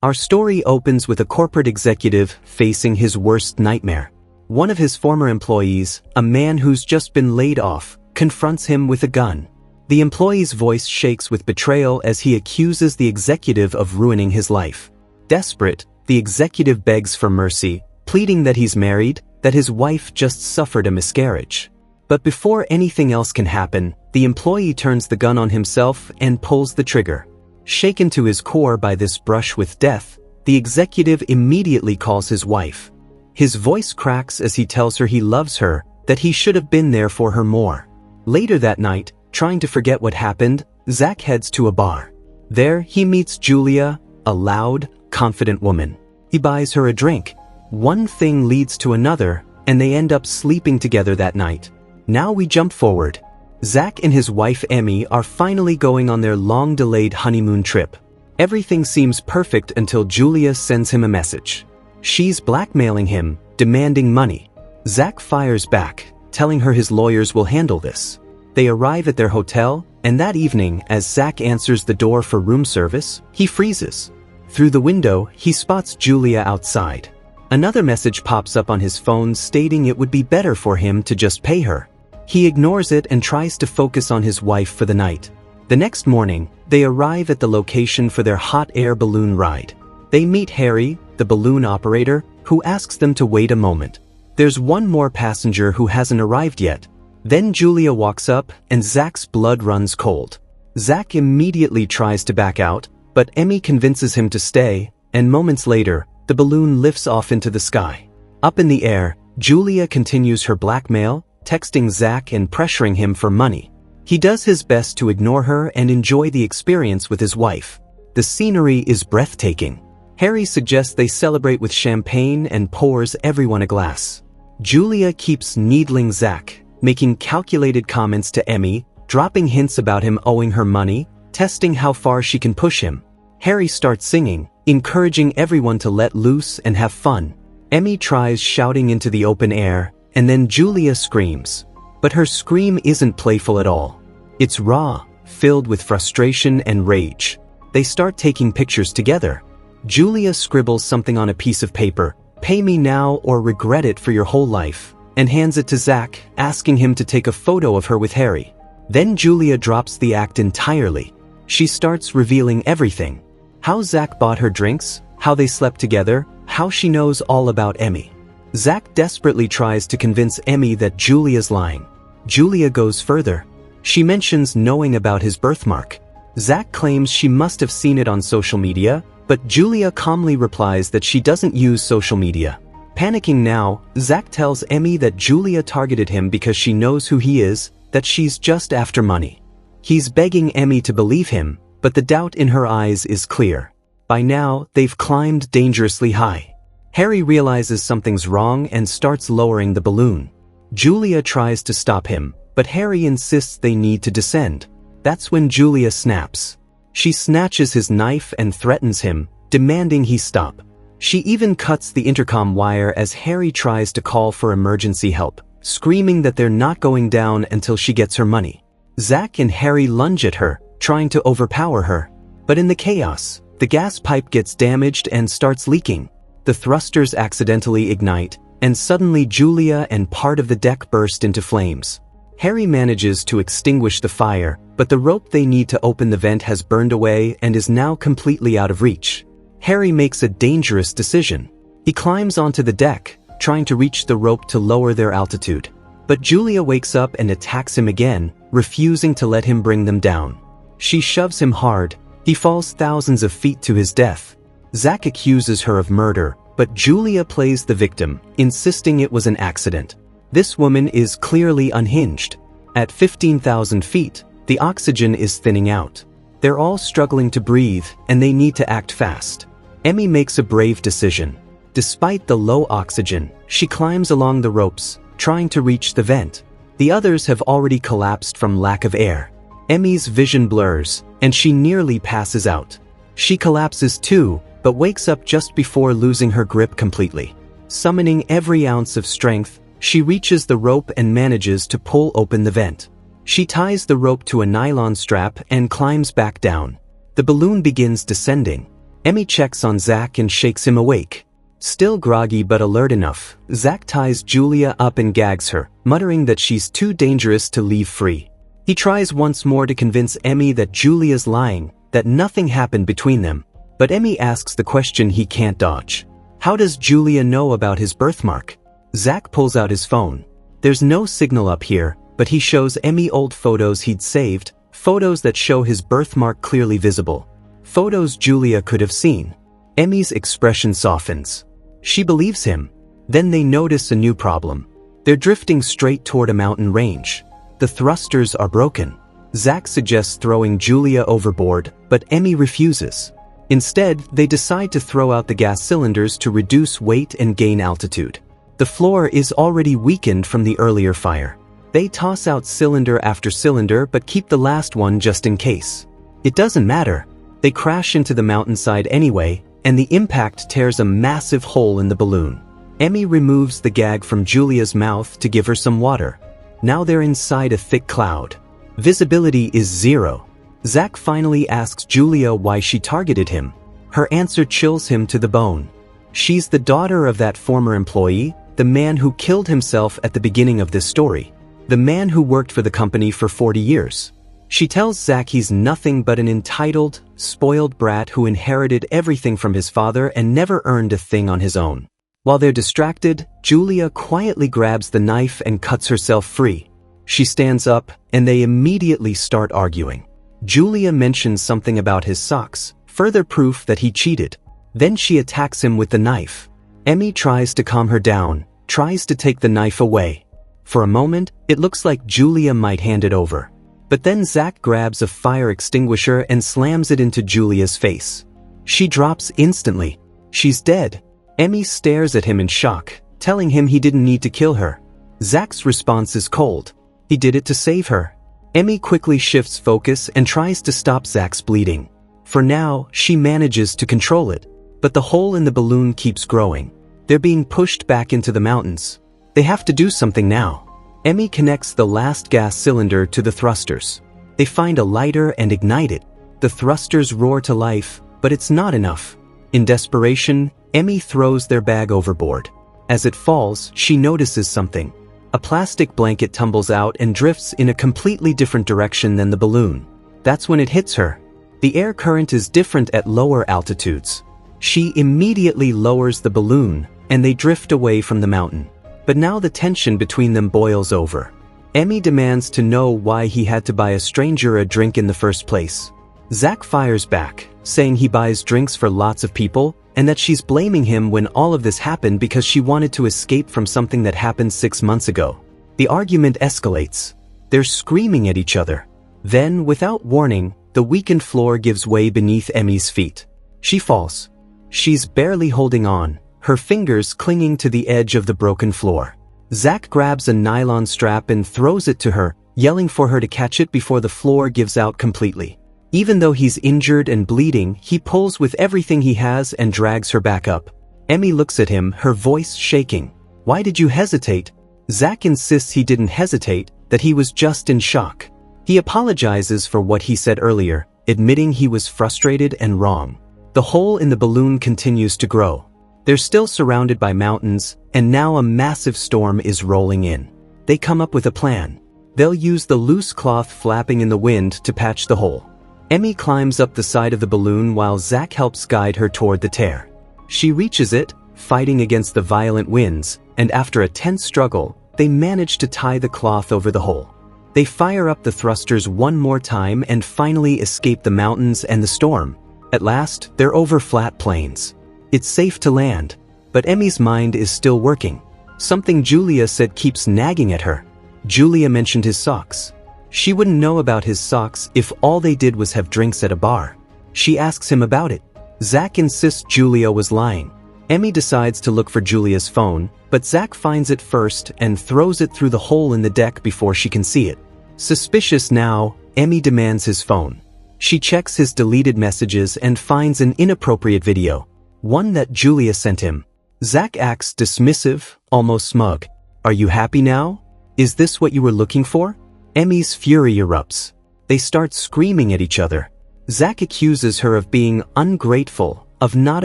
Our story opens with a corporate executive facing his worst nightmare. One of his former employees, a man who's just been laid off, confronts him with a gun. The employee's voice shakes with betrayal as he accuses the executive of ruining his life. Desperate, the executive begs for mercy, pleading that he's married, that his wife just suffered a miscarriage. But before anything else can happen, the employee turns the gun on himself and pulls the trigger. Shaken to his core by this brush with death, the executive immediately calls his wife. His voice cracks as he tells her he loves her, that he should have been there for her more. Later that night, trying to forget what happened, Zach heads to a bar. There, he meets Julia, a loud, confident woman. He buys her a drink. One thing leads to another, and they end up sleeping together that night. Now we jump forward. Zach and his wife Emmy are finally going on their long-delayed honeymoon trip. Everything seems perfect until Julia sends him a message. She's blackmailing him, demanding money. Zach fires back, telling her his lawyers will handle this. They arrive at their hotel, and that evening, as Zach answers the door for room service, he freezes. Through the window, he spots Julia outside. Another message pops up on his phone stating it would be better for him to just pay her. He ignores it and tries to focus on his wife for the night. The next morning, they arrive at the location for their hot air balloon ride. They meet Harry, the balloon operator, who asks them to wait a moment. There's one more passenger who hasn't arrived yet. Then Julia walks up and Zach's blood runs cold. Zach immediately tries to back out, but Emmy convinces him to stay, and moments later, the balloon lifts off into the sky. Up in the air, Julia continues her blackmail, texting Zach and pressuring him for money. He does his best to ignore her and enjoy the experience with his wife. The scenery is breathtaking. Harry suggests they celebrate with champagne and pours everyone a glass. Julia keeps needling Zach, making calculated comments to Emmy, dropping hints about him owing her money, testing how far she can push him. Harry starts singing, encouraging everyone to let loose and have fun. Emmy tries shouting into the open air, and then Julia screams. But her scream isn't playful at all. It's raw, filled with frustration and rage. They start taking pictures together. Julia scribbles something on a piece of paper, "Pay me now or regret it for your whole life," and hands it to Zach, asking him to take a photo of her with Harry. Then Julia drops the act entirely. She starts revealing everything. How Zach bought her drinks, how they slept together, how she knows all about Emmy. Zach desperately tries to convince Emmy that Julia's lying. Julia goes further. She mentions knowing about his birthmark. Zach claims she must have seen it on social media, but Julia calmly replies that she doesn't use social media. Panicking now, Zach tells Emmy that Julia targeted him because she knows who he is, that she's just after money. He's begging Emmy to believe him, but the doubt in her eyes is clear. By now, they've climbed dangerously high. Harry realizes something's wrong and starts lowering the balloon. Julia tries to stop him, but Harry insists they need to descend. That's when Julia snaps. She snatches his knife and threatens him, demanding he stop. She even cuts the intercom wire as Harry tries to call for emergency help, screaming that they're not going down until she gets her money. Zach and Harry lunge at her, trying to overpower her. But in the chaos, the gas pipe gets damaged and starts leaking. The thrusters accidentally ignite, and suddenly Julia and part of the deck burst into flames. Harry manages to extinguish the fire, but the rope they need to open the vent has burned away and is now completely out of reach. Harry makes a dangerous decision. He climbs onto the deck, trying to reach the rope to lower their altitude. But Julia wakes up and attacks him again, refusing to let him bring them down. She shoves him hard. He falls thousands of feet to his death. Zach accuses her of murder, but Julia plays the victim, insisting it was an accident. This woman is clearly unhinged. At 15,000 feet, the oxygen is thinning out. They're all struggling to breathe, and they need to act fast. Emmy makes a brave decision. Despite the low oxygen, she climbs along the ropes, trying to reach the vent. The others have already collapsed from lack of air. Emmy's vision blurs, and she nearly passes out. She collapses too, but wakes up just before losing her grip completely. Summoning every ounce of strength, she reaches the rope and manages to pull open the vent. She ties the rope to a nylon strap and climbs back down. The balloon begins descending. Emmy checks on Zach and shakes him awake. Still groggy but alert enough, Zach ties Julia up and gags her, muttering that she's too dangerous to leave free. He tries once more to convince Emmy that Julia's lying, that nothing happened between them. But Emmy asks the question he can't dodge. How does Julia know about his birthmark? Zach pulls out his phone. There's no signal up here, but he shows Emmy old photos he'd saved, photos that show his birthmark clearly visible. Photos Julia could have seen. Emmy's expression softens. She believes him. Then they notice a new problem. They're drifting straight toward a mountain range. The thrusters are broken. Zach suggests throwing Julia overboard, but Emmy refuses. Instead, they decide to throw out the gas cylinders to reduce weight and gain altitude. The floor is already weakened from the earlier fire. They toss out cylinder after cylinder but keep the last one just in case. It doesn't matter. They crash into the mountainside anyway, and the impact tears a massive hole in the balloon. Emmy removes the gag from Julia's mouth to give her some water. Now they're inside a thick cloud. Visibility is 0. Zach finally asks Julia why she targeted him. Her answer chills him to the bone. She's the daughter of that former employee, the man who killed himself at the beginning of this story. The man who worked for the company for 40 years. She tells Zach he's nothing but an entitled, spoiled brat who inherited everything from his father and never earned a thing on his own. While they're distracted, Julia quietly grabs the knife and cuts herself free. She stands up, and they immediately start arguing. Julia mentions something about his socks, further proof that he cheated. Then she attacks him with the knife. Emmy tries to calm her down, tries to take the knife away. For a moment, it looks like Julia might hand it over. But then Zach grabs a fire extinguisher and slams it into Julia's face. She drops instantly. She's dead. Emmy stares at him in shock, telling him he didn't need to kill her. Zach's response is cold. He did it to save her. Emmy quickly shifts focus and tries to stop Zach's bleeding. For now, she manages to control it. But the hole in the balloon keeps growing. They're being pushed back into the mountains. They have to do something now. Emmy connects the last gas cylinder to the thrusters. They find a lighter and ignite it. The thrusters roar to life, but it's not enough. In desperation, Emmy throws their bag overboard. As it falls, she notices something. A plastic blanket tumbles out and drifts in a completely different direction than the balloon. That's when it hits her. The air current is different at lower altitudes. She immediately lowers the balloon, and they drift away from the mountain. But now the tension between them boils over. Emmy demands to know why he had to buy a stranger a drink in the first place. Zach fires back, saying he buys drinks for lots of people, and that she's blaming him when all of this happened because she wanted to escape from something that happened 6 months ago. The argument escalates. They're screaming at each other. Then, without warning, the weakened floor gives way beneath Emmy's feet. She falls. She's barely holding on, her fingers clinging to the edge of the broken floor. Zach grabs a nylon strap and throws it to her, yelling for her to catch it before the floor gives out completely. Even though he's injured and bleeding, he pulls with everything he has and drags her back up. Emmy looks at him, her voice shaking. Why did you hesitate? Zach insists he didn't hesitate, that he was just in shock. He apologizes for what he said earlier, admitting he was frustrated and wrong. The hole in the balloon continues to grow. They're still surrounded by mountains, and now a massive storm is rolling in. They come up with a plan. They'll use the loose cloth flapping in the wind to patch the hole. Emmy climbs up the side of the balloon while Zach helps guide her toward the tear. She reaches it, fighting against the violent winds, and after a tense struggle, they manage to tie the cloth over the hole. They fire up the thrusters one more time and finally escape the mountains and the storm. At last, they're over flat plains. It's safe to land, but Emmy's mind is still working. Something Julia said keeps nagging at her. Julia mentioned his socks. She wouldn't know about his socks if all they did was have drinks at a bar. She asks him about it. Zach insists Julia was lying. Emmy decides to look for Julia's phone, but Zach finds it first and throws it through the hole in the deck before she can see it. Suspicious now, Emmy demands his phone. She checks his deleted messages and finds an inappropriate video, one that Julia sent him. Zach acts dismissive, almost smug. Are you happy now? Is this what you were looking for? Emmy's fury erupts. They start screaming at each other. Zach accuses her of being ungrateful, of not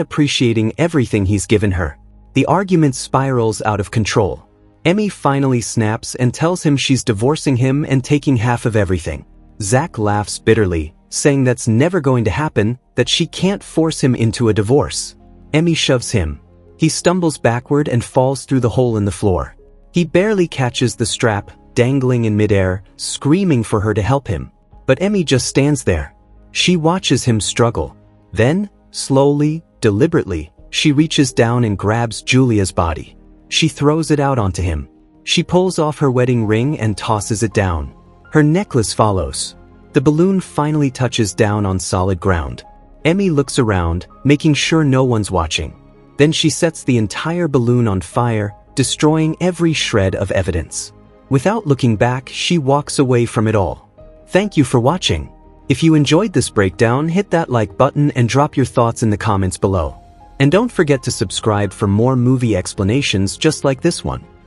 appreciating everything he's given her. The argument spirals out of control. Emmy finally snaps and tells him she's divorcing him and taking half of everything. Zach laughs bitterly, saying that's never going to happen, that she can't force him into a divorce. Emmy shoves him. He stumbles backward and falls through the hole in the floor. He barely catches the strap, dangling in midair, screaming for her to help him. But Emmy just stands there. She watches him struggle. Then, slowly, deliberately, she reaches down and grabs Julia's body. She throws it out onto him. She pulls off her wedding ring and tosses it down. Her necklace follows. The balloon finally touches down on solid ground. Emmy looks around, making sure no one's watching. Then she sets the entire balloon on fire, destroying every shred of evidence. Without looking back, she walks away from it all. Thank you for watching. If you enjoyed this breakdown, hit that like button and drop your thoughts in the comments below. And don't forget to subscribe for more movie explanations just like this one.